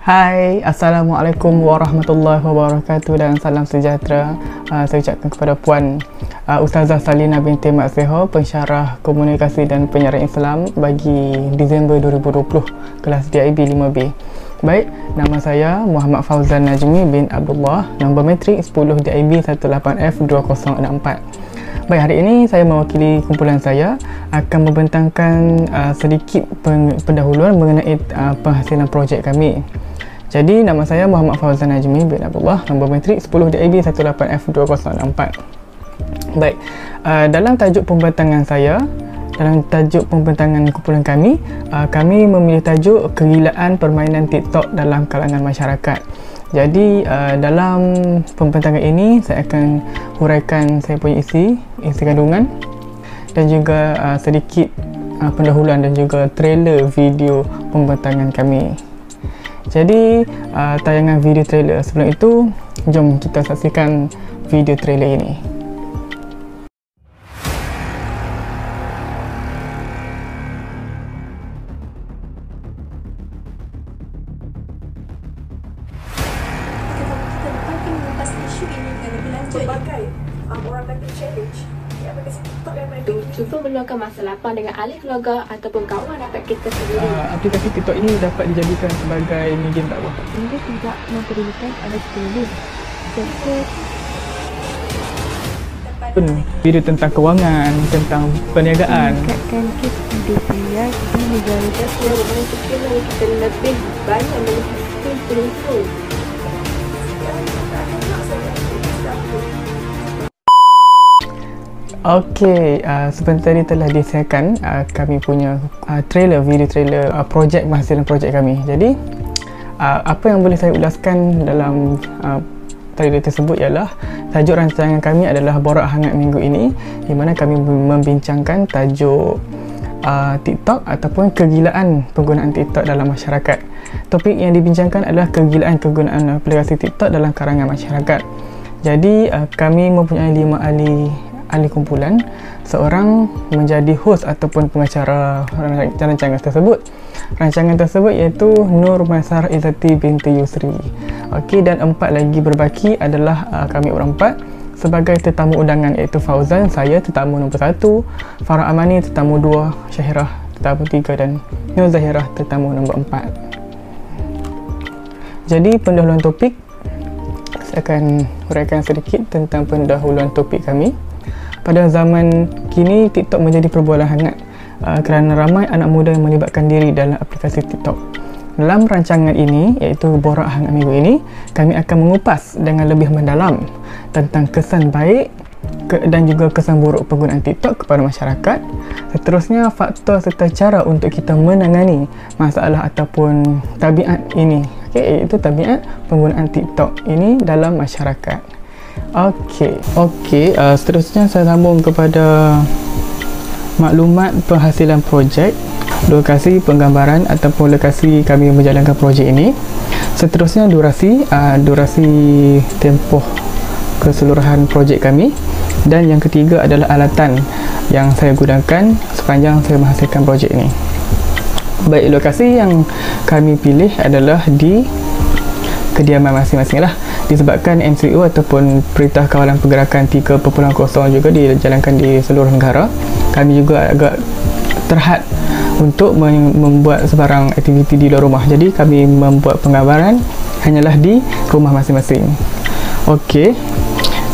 Hai, Assalamualaikum warahmatullahi wabarakatuh dan salam sejahtera. Saya ucapkan kepada Puan Ustazah Salina binti Mat Seho, pensyarah komunikasi dan penyiaran Islam bagi Disember 2020, kelas DIB 5B. Baik, nama saya Muhammad Fauzan Najmi bin Abdullah, nombor metrik 10 DIB 18F2064. Baik, hari ini saya mewakili kumpulan saya akan membentangkan sedikit pendahuluan mengenai penghasilan projek kami. Jadi, nama saya Muhammad Fauzan Najmi bin Abdullah, nombor metrik 10 DIB 18F2064. Baik, dalam tajuk pembentangan saya, dalam tajuk pembentangan kumpulan kami, kami memilih tajuk kegilaan permainan TikTok dalam kalangan masyarakat. Jadi, dalam pembentangan ini saya akan huraikan saya punya isi kandungan dan juga sedikit pendahuluan dan juga trailer video pembentangan kami. Jadi, tayangan video trailer. Sebelum itu, jom kita saksikan video trailer ini. Pelbagai orang kata challenge di aplikasi TikTok yang mereka cuba meluangkan masa lapang dengan ahli keluarga ataupun kawan rapat kita sendiri. Aplikasi TikTok ini dapat dijadikan sebagai medium dakwah. Ia tidak memerlukan alat tulis. Serta video tentang kewangan, tentang perniagaan. meningkatkan kes hidup pilihan di negara kita boleh sekiranya kita lebih banyak melihat telefon. Okey, sebentar tadi telah disiarkan kami punya video trailer projek penghasilan projek kami. Jadi, apa yang boleh saya ulaskan dalam trailer tersebut ialah tajuk rancangan kami adalah Borak Hangat minggu ini, di mana kami membincangkan tajuk TikTok ataupun kegilaan penggunaan TikTok dalam masyarakat. Topik yang dibincangkan adalah kegilaan penggunaan aplikasi TikTok dalam kalangan masyarakat. Jadi, kami mempunyai 5 ahli kumpulan. Seorang menjadi hos ataupun pengacara rancangan tersebut. Rancangan tersebut iaitu Nur Maisarah Izzati binti Yusri. Okey, dan 4 lagi berbaki adalah kami berempat sebagai tetamu undangan, iaitu Fauzan, saya tetamu nombor 1, Farah Amani tetamu 2, Syahirah tetamu 3 dan Nur Zahirah tetamu nombor 4. Jadi, pendahuluan topik, saya akan huraikan sedikit tentang pendahuluan topik kami. Pada zaman kini, TikTok menjadi perbualan hangat kerana ramai anak muda yang melibatkan diri dalam aplikasi TikTok. Dalam rancangan ini, iaitu Borak Hangat minggu ini, kami akan mengupas dengan lebih mendalam tentang kesan baik dan juga kesan buruk penggunaan TikTok kepada masyarakat. Seterusnya, faktor serta cara untuk kita menangani masalah ataupun tabiat ini, iaitu tabiat penggunaan TikTok ini dalam masyarakat. Okey, seterusnya saya sambung kepada maklumat penghasilan projek, lokasi penggambaran ataupun lokasi kami menjalankan projek ini. Seterusnya durasi tempoh keseluruhan projek kami, dan yang ketiga adalah alatan yang saya gunakan sepanjang saya menghasilkan projek ini. Baik, lokasi yang kami pilih adalah di kediaman masing-masing lah, disebabkan MCO ataupun Perintah Kawalan Pergerakan 3.0 juga dijalankan di seluruh negara. Kami juga agak terhad untuk membuat sebarang aktiviti di luar rumah, jadi kami membuat penggambaran hanyalah di rumah masing-masing. Okey,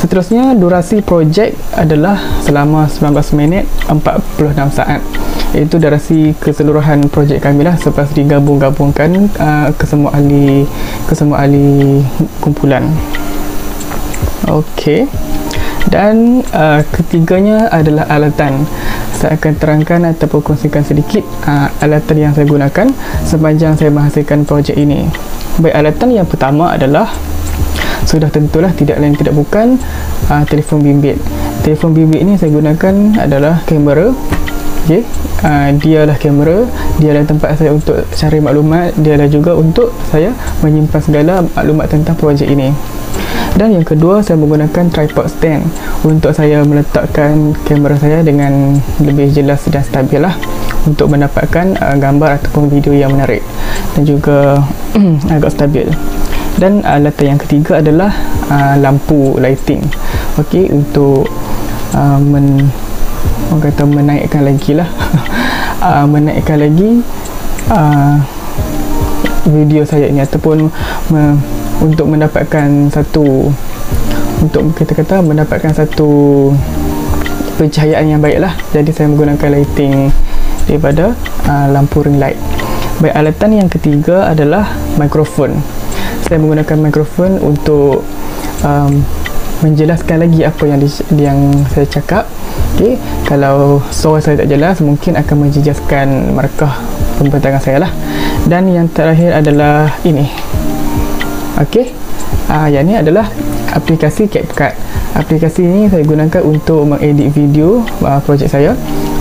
seterusnya durasi projek adalah selama 19 minit 46 saat. Itu durasi keseluruhan projek kami lah selepas digabung-gabungkan kesemua ahli kumpulan. Okey, dan ketiganya adalah alatan. Saya akan terangkan ataupun kongsikan sedikit alatan yang saya gunakan sepanjang saya menghasilkan projek ini. Baik, alatan yang pertama adalah sudah tentulah tidak lain tidak bukan telefon bimbit. Telefon bimbit ini saya gunakan adalah kamera. Okay. Dialah kamera, dialah tempat saya untuk cari maklumat, dialah juga untuk saya menyimpan segala maklumat tentang projek ini. Dan yang kedua, saya menggunakan tripod stand untuk saya meletakkan kamera saya dengan lebih jelas dan stabil lah. untuk mendapatkan gambar ataupun video yang menarik dan juga agak stabil. Dan alatan yang ketiga adalah lampu lighting. Okey, untuk orang kata menaikkan lagi lah menaikkan lagi video saya ini, ataupun untuk mendapatkan satu, untuk kita kata mendapatkan satu pencahayaan yang baik lah. Jadi saya menggunakan lighting daripada lampu ring light. Baik, alatan yang ketiga adalah mikrofon. Saya menggunakan mikrofon untuk menjelaskan lagi apa yang saya cakap. Okay. Kalau suara saya tak jelas, mungkin akan menjejaskan markah pembentangan saya lah. Dan yang terakhir adalah ini. Okey. Yang ni adalah aplikasi CapCut. Aplikasi ini saya gunakan untuk mengedit video projek saya.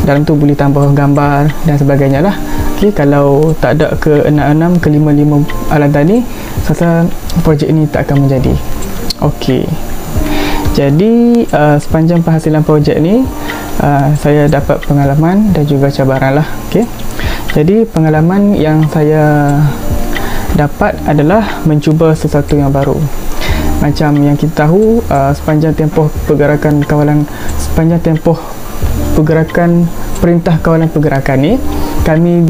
Dalam tu boleh tambah gambar dan sebagainya lah. Okey, kalau tak ada ke 6 ke 5 alatan ni, saya projek ini tak akan menjadi. Okey. Jadi sepanjang penghasilan projek ni saya dapat pengalaman dan juga cabaran lah. Okay. Jadi pengalaman yang saya dapat adalah mencuba sesuatu yang baru. Macam yang kita tahu, sepanjang tempoh pergerakan perintah kawalan pergerakan ni, kami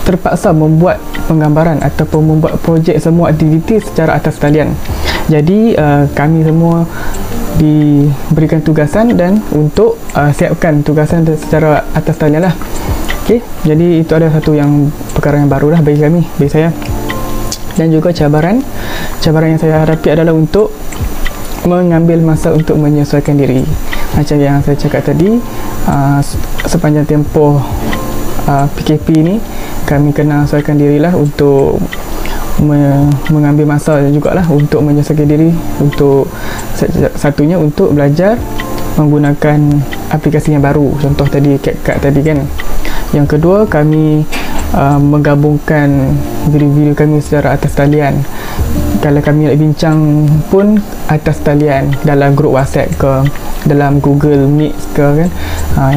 terpaksa membuat penggambaran ataupun membuat projek semua aktiviti secara atas talian. Jadi kami semua diberikan tugasan dan untuk siapkan tugasan secara atas talian lah. Okay, jadi itu adalah satu perkara yang baru lah bagi saya. Dan juga cabaran yang saya hadapi adalah untuk mengambil masa untuk menyesuaikan diri. Macam yang saya cakap tadi, sepanjang tempoh PKP ni, kami kena sesuaikan dirilah untuk mengambil masa jugalah untuk menyesuaikan diri. Untuk satunya untuk belajar menggunakan aplikasi yang baru, contoh tadi CapCut tadi kan. Yang kedua, kami menggabungkan video-video kami secara atas talian. Kalau kami nak bincang pun atas talian dalam grup WhatsApp ke dalam Google Meet ke kan.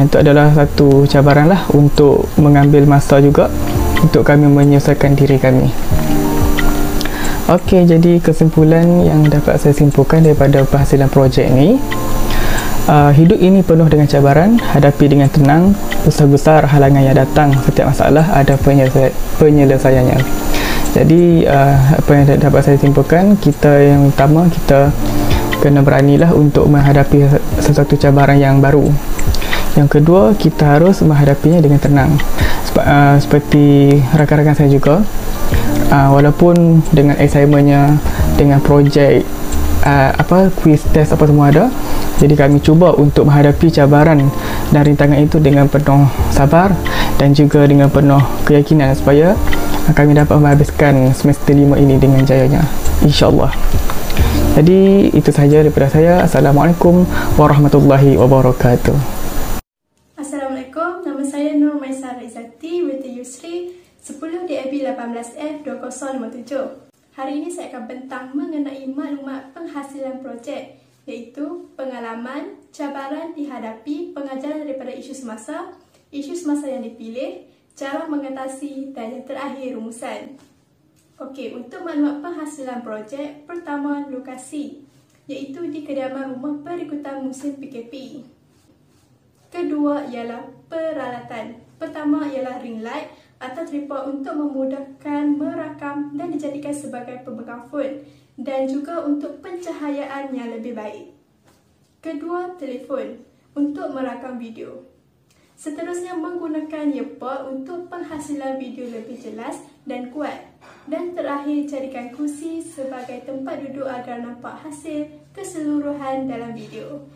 Itu adalah satu cabaran lah untuk mengambil masa juga untuk kami menyesuaikan diri kami. Okey, jadi kesimpulan yang dapat saya simpulkan daripada penghasilan projek ni, hidup ini penuh dengan cabaran, hadapi dengan tenang, besar-besar halangan yang datang, setiap masalah ada penyelesaiannya. Jadi apa yang dapat saya simpulkan, yang utama kita kena beranilah untuk menghadapi sesuatu cabaran yang baru. Yang kedua, kita harus menghadapinya dengan tenang. Seperti rakan-rakan saya juga, walaupun dengan assignmentnya, dengan projek quiz test apa semua ada, jadi kami cuba untuk menghadapi cabaran dan rintangan itu dengan penuh sabar dan juga dengan penuh keyakinan supaya kami dapat menghabiskan semester 5 ini dengan jayanya, insyaAllah. Jadi itu sahaja daripada saya. Assalamualaikum warahmatullahi wabarakatuh. Assalamualaikum, nama saya Nur Maisara Izzati, WT Yusri 10 DAB 18F2057. Hari ini saya akan bentang mengenai maklumat penghasilan projek, iaitu pengalaman, cabaran dihadapi, pengajaran daripada isu semasa yang dipilih, cara mengatasi dan yang terakhir rumusan. Okey, untuk maklumat penghasilan projek, pertama lokasi, iaitu di kediaman rumah perikutan musim PKP. Kedua ialah peralatan. Pertama ialah ring light atau tripod untuk memudahkan merakam dan dijadikan sebagai pemegang phone dan juga untuk pencahayaan yang lebih baik. Kedua, telefon untuk merakam video. Seterusnya, menggunakan earpod untuk penghasilan video lebih jelas dan kuat. Dan terakhir, jadikan kursi sebagai tempat duduk agar nampak hasil keseluruhan dalam video.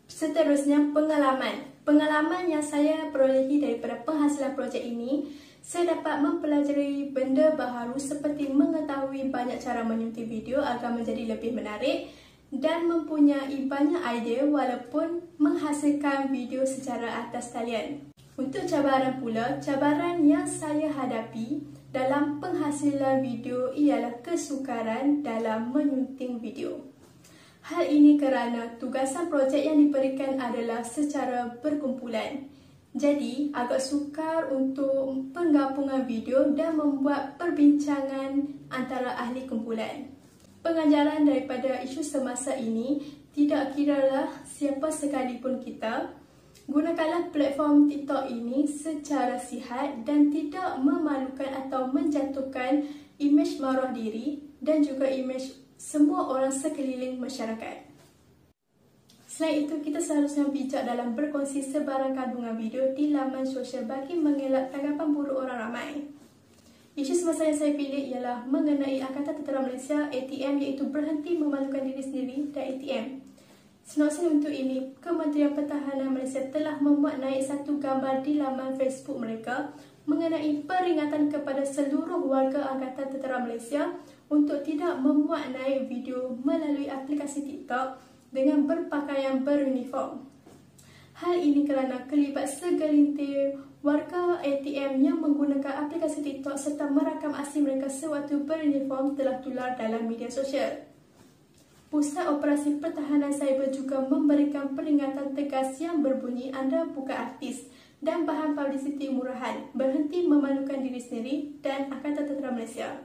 Seterusnya, pengalaman. Pengalaman yang saya perolehi daripada penghasilan projek ini, saya dapat mempelajari benda baharu seperti mengetahui banyak cara menyunting video agar menjadi lebih menarik dan mempunyai banyak idea walaupun menghasilkan video secara atas talian. Untuk cabaran pula, cabaran yang saya hadapi dalam penghasilan video ialah kesukaran dalam menyunting video. Hal ini kerana tugasan projek yang diberikan adalah secara berkumpulan. Jadi, agak sukar untuk penggabungan video dan membuat perbincangan antara ahli kumpulan. Pengajaran daripada isu semasa ini tidak kiralah siapa sekalipun kita. Gunakanlah platform TikTok ini secara sihat dan tidak memalukan atau menjatuhkan imej maruah diri dan juga imej semua orang sekeliling masyarakat. Selain itu, kita seharusnya bijak dalam berkongsi sebarang kandungan video di laman sosial bagi mengelak tanggapan buruk orang ramai. Isu semasa yang saya pilih ialah mengenai Angkatan Tentera Malaysia ATM, iaitu berhenti memalukan diri sendiri dan ATM. Senoksen untuk ini, Kementerian Pertahanan Malaysia telah memuat naik satu gambar di laman Facebook mereka mengenai peringatan kepada seluruh warga Angkatan Tentera Malaysia untuk tidak memuat naik video melalui aplikasi TikTok dengan berpakaian beruniform. Hal ini kerana kelibat segelintir warga ATM yang menggunakan aplikasi TikTok serta merakam aksi mereka sewaktu beruniform telah tular dalam media sosial. Pusat Operasi Pertahanan Cyber juga memberikan peringatan tegas yang berbunyi anda bukan artis dan bahan publicity murahan, berhenti memalukan diri sendiri dan Angkatan Tentera Malaysia.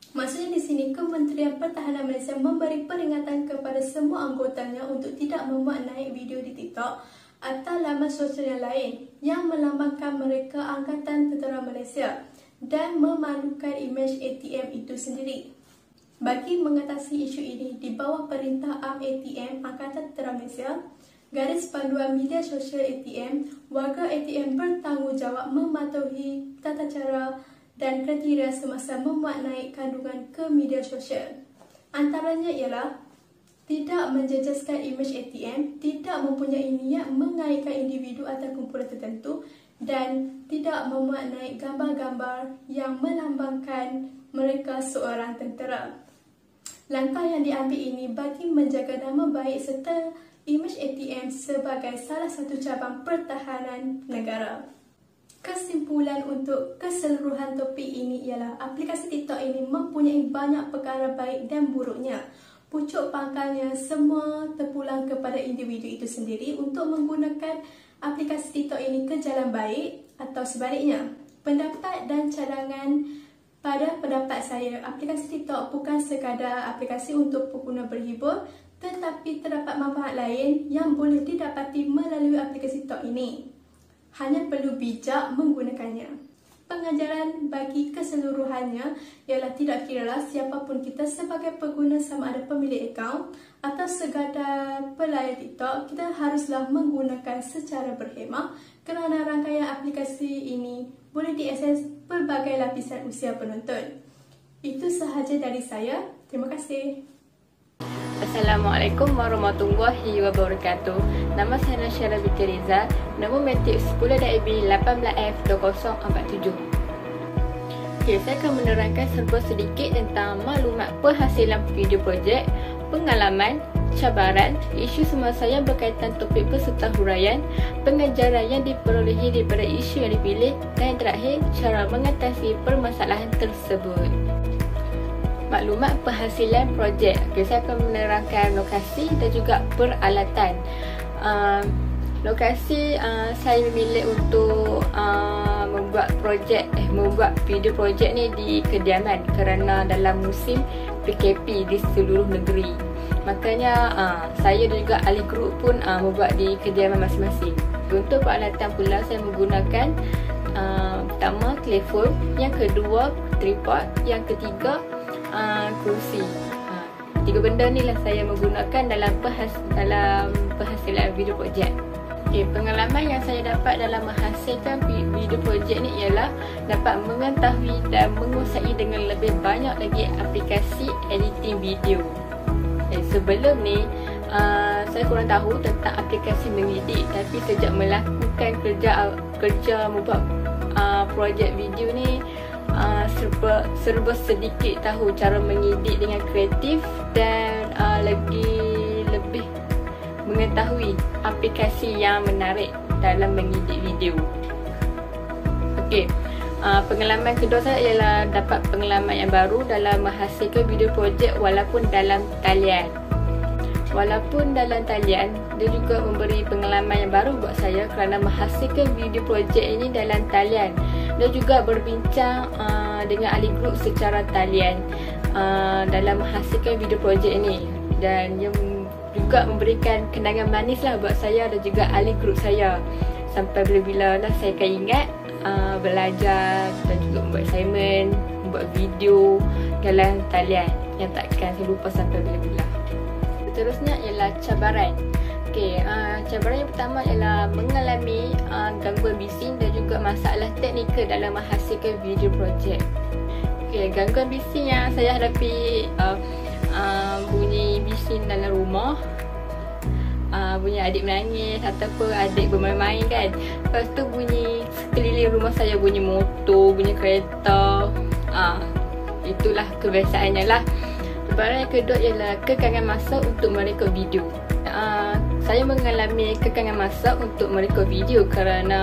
Maksudnya di sini, Kementerian Pertahanan Malaysia memberi peringatan kepada semua anggotanya untuk tidak memuat naik video di TikTok atau laman sosial yang lain yang melambangkan mereka Angkatan Tentera Malaysia dan memalukan imej ATM itu sendiri. Bagi mengatasi isu ini, di bawah perintah Am ATM Angkatan Tentera Malaysia, garis panduan media sosial ATM, warga ATM bertanggungjawab mematuhi tata cara dan kriteria semasa memuat naik kandungan ke media sosial. Antaranya ialah tidak menjejaskan imej ATM, tidak mempunyai niat mengaitkan individu atau kumpulan tertentu dan tidak memuat naik gambar-gambar yang melambangkan mereka seorang tentera. Langkah yang diambil ini bagi menjaga nama baik serta imej ATM sebagai salah satu cabang pertahanan negara. Kesimpulan untuk keseluruhan topik ini ialah aplikasi TikTok ini mempunyai banyak perkara baik dan buruknya. Pucuk pangkalnya semua terpulang kepada individu itu sendiri untuk menggunakan aplikasi TikTok ini ke jalan baik atau sebaliknya. Pendapat dan cadangan pada pendapat saya, aplikasi TikTok bukan sekadar aplikasi untuk pengguna berhibur, tetapi terdapat manfaat lain yang boleh didapati melalui aplikasi TikTok ini. Hanya perlu bijak menggunakannya. Pengajaran bagi keseluruhannya ialah tidak kiralah siapapun kita sebagai pengguna, sama ada pemilik akaun atau sekadar pelayan TikTok, kita haruslah menggunakan secara berhemah kerana rangkaian aplikasi ini boleh diakses pelbagai lapisan usia penonton. Itu sahaja dari saya. Terima kasih. Assalamualaikum warahmatullahi wabarakatuh. Nama saya Nasyara Binti Rizal. Nombor metik 10-IB 18F2047. Saya akan menerangkan serba sedikit tentang maklumat penghasilan video projek, pengalaman, cabaran, isu semasa yang berkaitan topik peserta huraian, pengajaran yang diperolehi daripada isu yang dipilih dan terakhir, cara mengatasi permasalahan tersebut. Maklumat penghasilan projek. Saya akan menerangkan lokasi dan juga peralatan. Lokasi saya memilih untuk membuat video projek ni di kediaman kerana dalam musim PKP di seluruh negeri. Makanya saya dan juga ahli grup pun membuat di kediaman masing-masing. Untuk peralatan pula saya menggunakan pertama telefon, yang kedua tripod, yang ketiga kursi. Tiga benda ni lah saya menggunakan dalam penghasilan video projek. Pengalaman yang saya dapat dalam menghasilkan video projek ni ialah dapat mengetahui dan menguasai dengan lebih banyak lagi aplikasi editing video. Sebelum ni saya kurang tahu tentang aplikasi mengedit, tapi sejak melakukan kerja membuat projek video ni, serba sedikit tahu cara mengedit dengan kreatif dan lebih mengetahui aplikasi yang menarik dalam mengedit video. Pengalaman kedua saya ialah dapat pengalaman yang baru dalam menghasilkan video projek walaupun dalam talian. Walaupun dalam talian, dia juga memberi pengalaman yang baru buat saya kerana menghasilkan video projek ini dalam talian. Dia juga berbincang dengan ahli grup secara talian dalam menghasilkan video projek ini, dan dia juga memberikan kenangan manis lah buat saya dan juga ahli grup saya. Sampai bila-bila lah saya akan ingat belajar dan juga membuat assignment, membuat video dalam talian yang takkan saya lupa sampai bila-bila. Seterusnya ialah cabaran. Cabaran yang pertama ialah mengalami gangguan bising dan juga masalah teknikal dalam menghasilkan video projek. Gangguan bising yang saya hadapi bunyi bising dalam rumah, bunyi adik menangis ataupun adik bermain-main kan. Lepas tu bunyi sekeliling rumah saya, bunyi motor, bunyi kereta. Itulah kebiasaannya lah. Cabaran yang kedua ialah kekangan masa untuk merekod video. Saya mengalami kekangan masa untuk merekod video kerana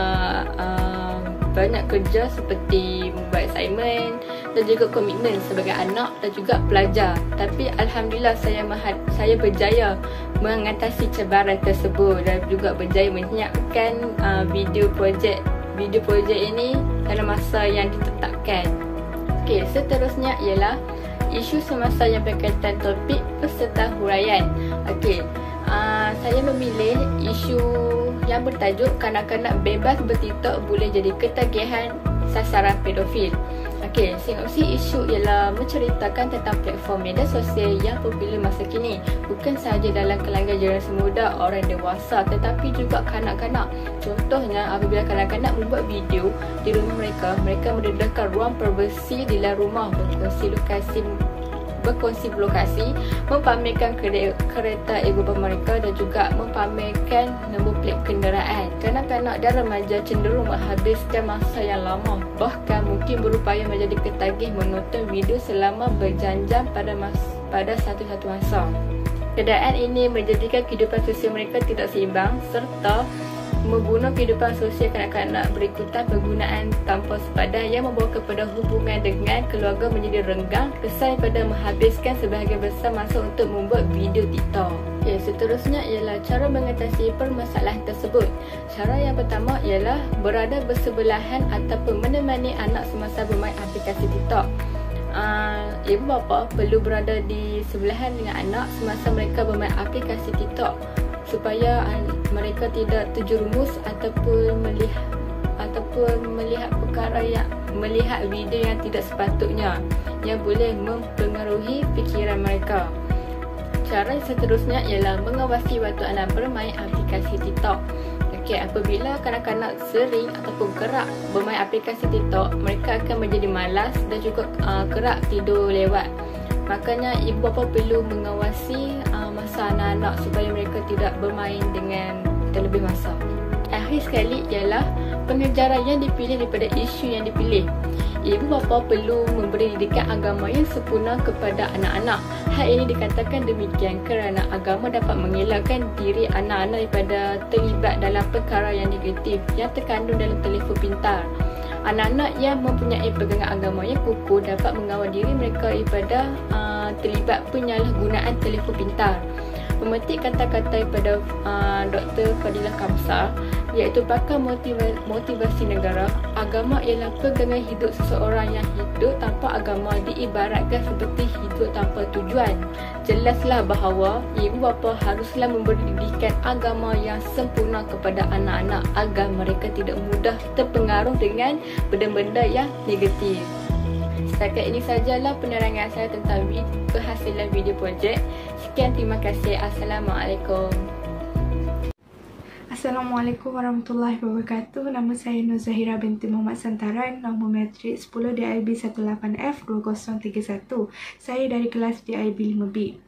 banyak kerja seperti membuat assignment dan juga komitmen sebagai anak dan juga pelajar. Tapi alhamdulillah saya berjaya mengatasi cabaran tersebut dan juga berjaya menyiapkan video projek ini dalam masa yang ditetapkan. Seterusnya ialah isu semasa yang berkaitan topik peserta huraian. Saya memilih isu yang bertajuk kanak-kanak bebas bertiktok boleh jadi ketagihan sasaran pedofil. Sinopsis isu ialah menceritakan tentang platform media sosial yang popular masa kini, bukan sahaja dalam kalangan generasi muda, orang dewasa, tetapi juga kanak-kanak. Contohnya, apabila kanak-kanak membuat video di rumah mereka mendedahkan ruang privasi di dalam rumah, berkongsi lokasi, mempamerkan kereta ibu bapa mereka dan juga mempamerkan nombor plat kenderaan. Kanak-kanak dan remaja cenderung menghabiskan masa yang lama, bahkan mungkin berupaya menjadi ketagih menonton video selama berjam-jam pada satu-satu masa. Keadaan ini menjadikan kehidupan sosial mereka tidak seimbang serta membunuh kehidupan sosial kanak-kanak berikutan penggunaan tanpa sepadan yang membawa kepada hubungan dengan keluarga menjadi renggang, kesan pada menghabiskan sebahagian besar masa untuk membuat video TikTok. Seterusnya ialah cara mengatasi permasalahan tersebut. Cara yang pertama ialah berada bersebelahan ataupun menemani anak semasa bermain aplikasi TikTok. Ibu bapa perlu berada di sebelahan dengan anak semasa mereka bermain aplikasi TikTok supaya mereka tidak terjerumus ataupun melihat video yang tidak sepatutnya yang boleh mempengaruhi fikiran mereka. Cara seterusnya ialah mengawasi waktu anak bermain aplikasi TikTok. Apabila kanak-kanak sering ataupun kerap bermain aplikasi TikTok, mereka akan menjadi malas dan juga kerap tidur lewat. Makanya ibu bapa perlu mengawasi masa anak-anak supaya mereka tidak bermain dengan terlebih masa. Akhir sekali ialah pengejaran yang dipilih daripada isu yang dipilih. Ibu bapa perlu memberi didikan agama yang sempurna kepada anak-anak. Hal ini dikatakan demikian kerana agama dapat mengelakkan diri anak-anak daripada terlibat dalam perkara yang negatif yang terkandung dalam telefon pintar. Anak-anak yang mempunyai pegangan agama yang kukuh dapat mengawal diri mereka daripada terlibat penyalahgunaan telefon pintar. Memetik kata-kata daripada Dr. Fadilah Kamsar, iaitu pakar motivasi negara, agama ialah pegangan hidup seseorang yang hidup tanpa agama diibaratkan seperti hidup tanpa tujuan. Jelaslah bahawa ibu bapa haruslah memberi didikan agama yang sempurna kepada anak-anak agar mereka tidak mudah terpengaruh dengan benda-benda yang negatif. Setakat ini sajalah penerangan saya tentang kehasilan video projek. Sekian, terima kasih. Assalamualaikum. Assalamualaikum warahmatullahi wabarakatuh. Nama saya Nur Zahira binti Muhammad Santaran, nombor matrik 10 DIB 18F2031. Saya dari kelas DIB 5B.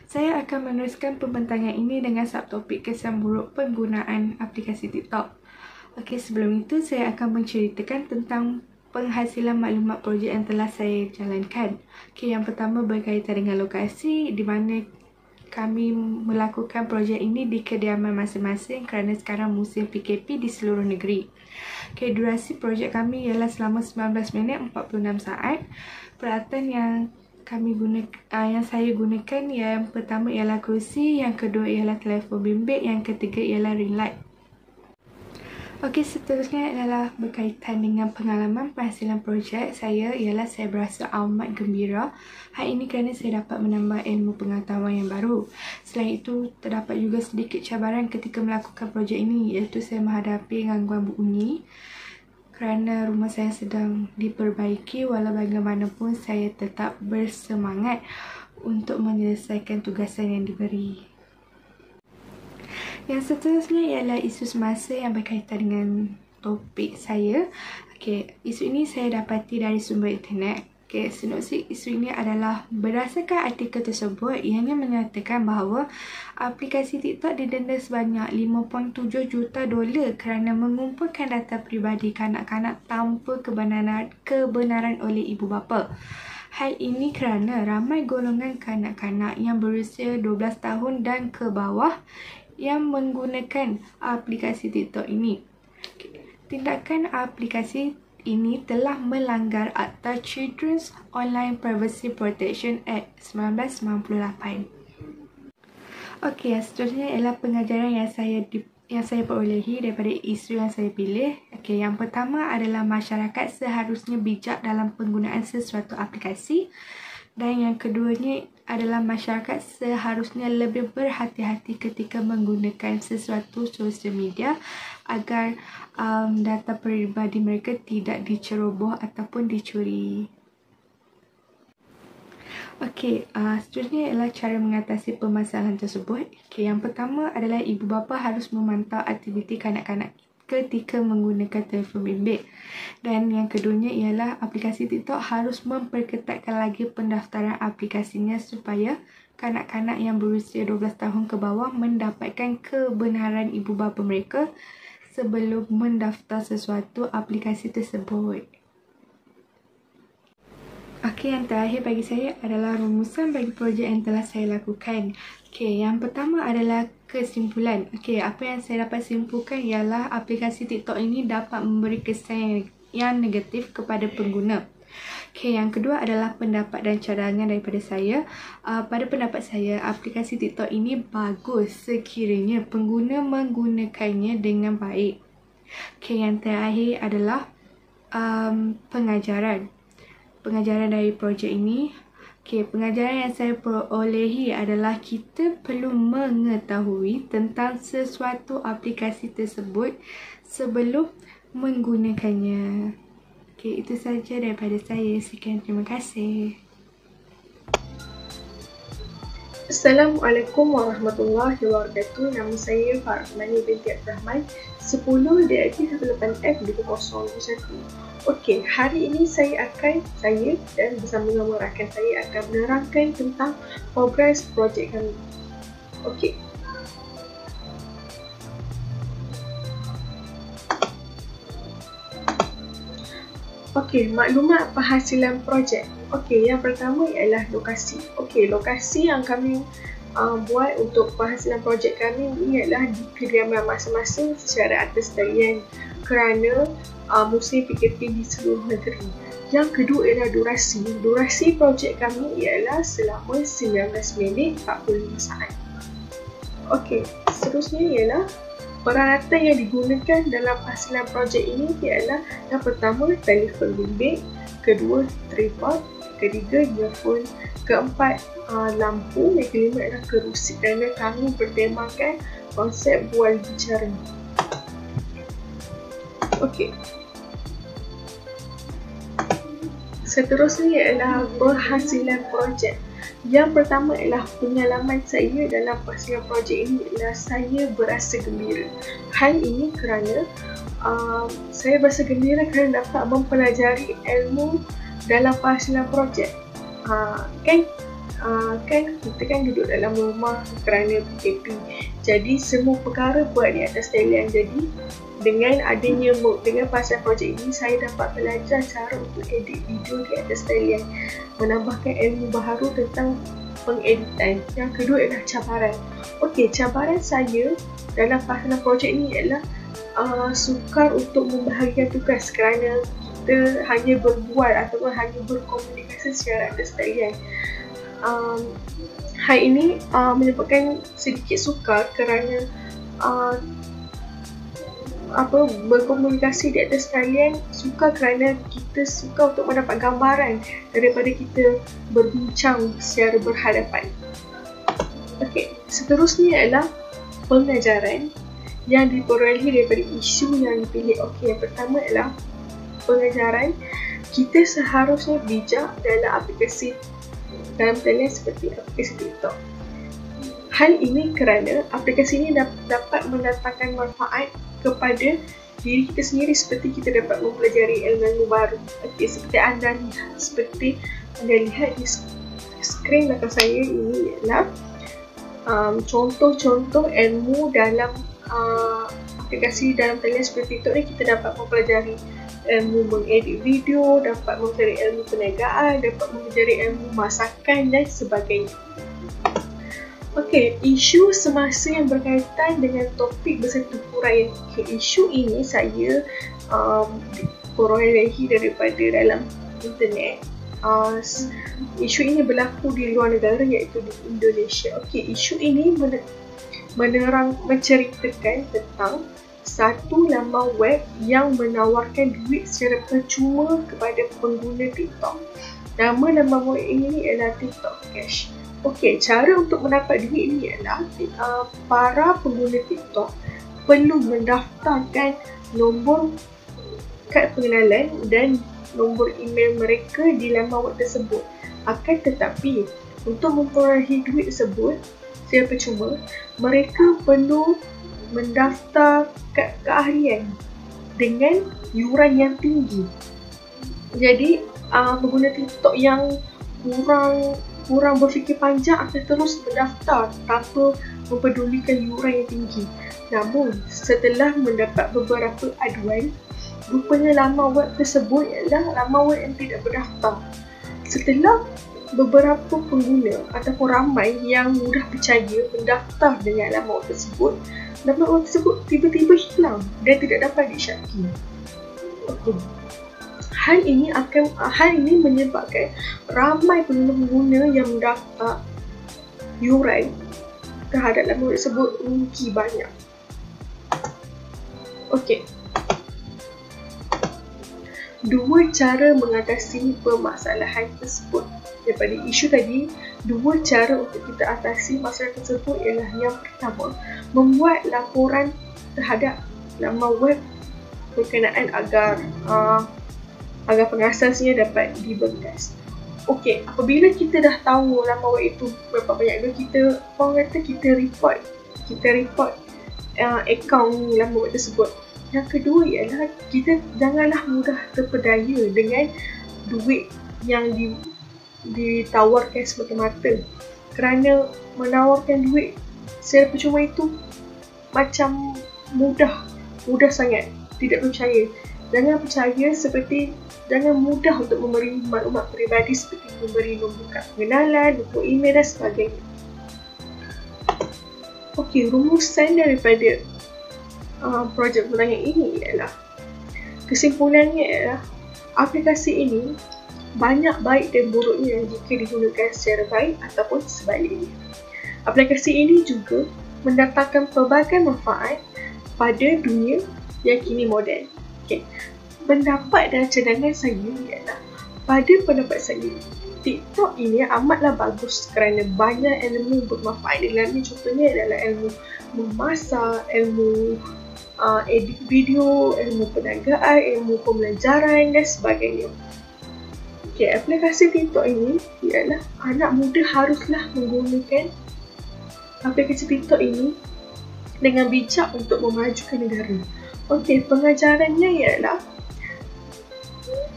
Saya akan meneruskan pembentangan ini dengan subtopik kesan buruk penggunaan aplikasi TikTok. Sebelum itu saya akan menceritakan tentang penghasilan maklumat projek yang telah saya jalankan. Yang pertama berkaitan dengan lokasi di mana kami melakukan projek ini di kediaman masing-masing kerana sekarang musim PKP di seluruh negeri. Durasi projek kami ialah selama 19 minit 46 saat. Peralatan yang yang saya gunakan, yang pertama ialah kerusi, yang kedua ialah telefon bimbit, yang ketiga ialah ring light. Okey, seterusnya adalah berkaitan dengan pengalaman penghasilan projek saya, ialah saya berasa amat gembira. Hal ini kerana saya dapat menambah ilmu pengetahuan yang baru. Selain itu, terdapat juga sedikit cabaran ketika melakukan projek ini, iaitu saya menghadapi gangguan bunyi kerana rumah saya sedang diperbaiki. Walau bagaimanapun, saya tetap bersemangat untuk menyelesaikan tugasan yang diberi. Yang seterusnya ialah isu semasa yang berkaitan dengan topik saya. Okey, isu ini saya dapati dari sumber internet. Okey, sinopsis isu ini adalah berdasarkan artikel tersebut, ianya menyatakan bahawa aplikasi TikTok didenda sebanyak $5.7 juta kerana mengumpulkan data peribadi kanak-kanak tanpa kebenaran oleh ibu bapa. Hal ini kerana ramai golongan kanak-kanak yang berusia 12 tahun dan ke bawah yang menggunakan aplikasi TikTok ini. Tindakan aplikasi ini telah melanggar Akta Children's Online Privacy Protection Act 1998. Okey, seterusnya ialah pengajaran yang saya perolehi daripada isu yang saya pilih. Okey, yang pertama adalah masyarakat seharusnya bijak dalam penggunaan sesuatu aplikasi. Dan yang keduanya adalah masyarakat seharusnya lebih berhati-hati ketika menggunakan sesuatu sosial media agar data peribadi mereka tidak diceroboh ataupun dicuri. Okey, seterusnya ialah cara mengatasi permasalahan tersebut. Okey, yang pertama adalah ibu bapa harus memantau aktiviti kanak-kanak ketika menggunakan telefon bimbit. Dan yang keduanya ialah aplikasi TikTok harus memperketatkan lagi pendaftaran aplikasinya supaya kanak-kanak yang berusia 12 tahun ke bawah mendapatkan kebenaran ibu bapa mereka sebelum mendaftar sesuatu aplikasi tersebut. Okey, yang terakhir bagi saya adalah rumusan bagi projek yang telah saya lakukan. Okey, yang pertama adalah kesimpulan. Okey, apa yang saya dapat simpulkan ialah aplikasi TikTok ini dapat memberi kesan yang negatif kepada pengguna. Okey, yang kedua adalah pendapat dan cadangan daripada saya. Pada pendapat saya, aplikasi TikTok ini bagus sekiranya pengguna menggunakannya dengan baik. Okey, yang terakhir adalah pengajaran dari projek ini. Okey, pengajaran yang saya perolehi adalah kita perlu mengetahui tentang sesuatu aplikasi tersebut sebelum menggunakannya. Okey, itu sahaja daripada saya. Sekian, terima kasih. Assalamualaikum warahmatullahi wabarakatuh. Nama saya Farahmani binti Abdurrahman, 10 DIP 18F 2021. Okey, hari ini saya dan bersama-sama rakan saya akan menerangkan tentang progres projek kami. Okey. Okey, maklumat penghasilan projek. Okey, yang pertama ialah lokasi. Okey, lokasi yang kami buat untuk penghasilan projek kami ini ialah di kediaman masing-masing secara atas talian kerana musim PKP di seluruh negeri. Yang kedua ialah durasi. Durasi projek kami ialah selama 19 minit 45 saat. Okey, seterusnya ialah peralatan yang digunakan dalam penghasilan projek ini ialah yang pertama telefon bimbit, kedua tripod, ketiga earphone, keempat lampu, yang kelima adalah kerusi kerana kami bertemakan konsep bual bicara. Okey. Seterusnya ialah penghasilan projek. Yang pertama ialah pengalaman saya dalam penghasilan projek ini ialah saya berasa gembira. Hal ini kerana saya berasa gembira kerana dapat mempelajari ilmu dalam penghasilan projek. Kan kita kan duduk dalam rumah kerana PKP. Jadi semua perkara buat di atas talian. Jadi dengan penghasilan projek ini saya dapat belajar cara untuk edit video di atas talian, menambahkan ilmu baharu tentang pengeditan. Yang kedua ialah cabaran. Okey, cabaran saya dalam penghasilan projek ini ialah sukar untuk membahagikan tugas kerana kita hanya berbual ataupun hanya berkomunikasi secara atas talian. Hal ini menyebabkan sedikit sukar kerana berkomunikasi di atas talian sukar kerana kita suka untuk mendapat gambaran daripada kita berbincang secara berhadapan. Okey, seterusnya adalah pengajaran yang diperolehi daripada isu yang dipilih. Okey, yang pertama adalah pengajaran. Kita seharusnya bijak dalam aplikasi dalam talian seperti aplikasi TikTok. Hal ini kerana aplikasi ini dapat mendatangkan manfaat kepada diri kita sendiri, seperti kita dapat mempelajari ilmu baru. Okey, seperti anda lihat di skrin belakang saya ini ialah contoh-contoh ilmu dalam aplikasi dalam talian seperti TikTok ni. Kita dapat mempelajari ilmu mengedit video, dapat mempelajari ilmu perniagaan, dapat mempelajari ilmu masakan dan sebagainya. Okey, isu semasa yang berkaitan dengan topik beserta huraian. Okay, isu ini saya perolehi daripada dalam internet. Isu ini berlaku di luar negara, iaitu di Indonesia. Okey, isu ini menceritakan tentang satu laman web yang menawarkan duit secara percuma kepada pengguna TikTok. Nama laman web ini adalah TikTok Cash. Okey, cara untuk mendapat duit ini adalah para pengguna TikTok perlu mendaftarkan nombor kad pengenalan dan nombor email mereka di laman web tersebut. Akan tetapi, untuk memperolehi duit tersebut secara percuma, mereka perlu mendaftar kad keahlian dengan yuran yang tinggi. Jadi, pengguna TikTok yang kurang berfikir panjang akan terus mendaftar tanpa mempedulikan yuran yang tinggi. Namun, setelah mendapat beberapa aduan, rupanya laman web tersebut ialah laman web yang tidak berdaftar. Setelah beberapa pengguna ataupun ramai yang mudah percaya mendaftar dengan laman web tersebut, laman web tersebut tiba-tiba hilang dan tidak dapat disyaki. Okay. Hal ini menyebabkan ramai pengguna yang mendaftar yuran terhadap laman web tersebut rugi banyak. Okey. Dua cara mengatasi permasalahan tersebut. Daripada isu tadi, dua cara untuk kita atasi masalah tersebut ialah yang pertama, membuat laporan terhadap laman web berkenaan agar pengasasnya dapat dibekas. Okey, apabila kita dah tahu laman web itu berapa banyak duit, kita report akaun laman web tersebut. Yang kedua ialah kita janganlah mudah terpedaya dengan duit yang ditawarkan semata-mata, kerana menawarkan duit secara percuma itu macam mudah sangat, tidak percaya. Jangan mudah untuk memberi maklumat peribadi seperti memberi nombor kad pengenalan, nombor email dan sebagainya. Okey, rumusan daripada projek penerangan ini ialah, kesimpulannya ialah aplikasi ini banyak baik dan buruknya jika digunakan secara baik ataupun sebaliknya. Aplikasi ini juga mendatangkan pelbagai manfaat pada dunia yang kini moden. Okay. Pendapat dan cadangan saya ialah, pada pendapat saya, TikTok ini amatlah bagus kerana banyak ilmu bermanfaat di dalamnya. Contohnya adalah ilmu memasak, ilmu edit video, ilmu perniagaan, ilmu pembelajaran dan sebagainya. Okay, aplikasi TikTok ini ialah anak muda haruslah menggunakan aplikasi TikTok ini dengan bijak untuk memajukan negara. Okey, pengajarannya ialah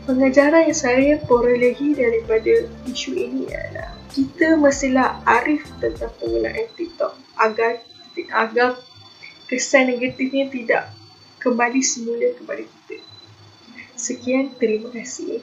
pengajaran yang saya perolehi daripada isu ini ialah kita mestilah arif tentang penggunaan TikTok agar kesan negatifnya tidak kembali semula kepada kita. Sekian, terima kasih.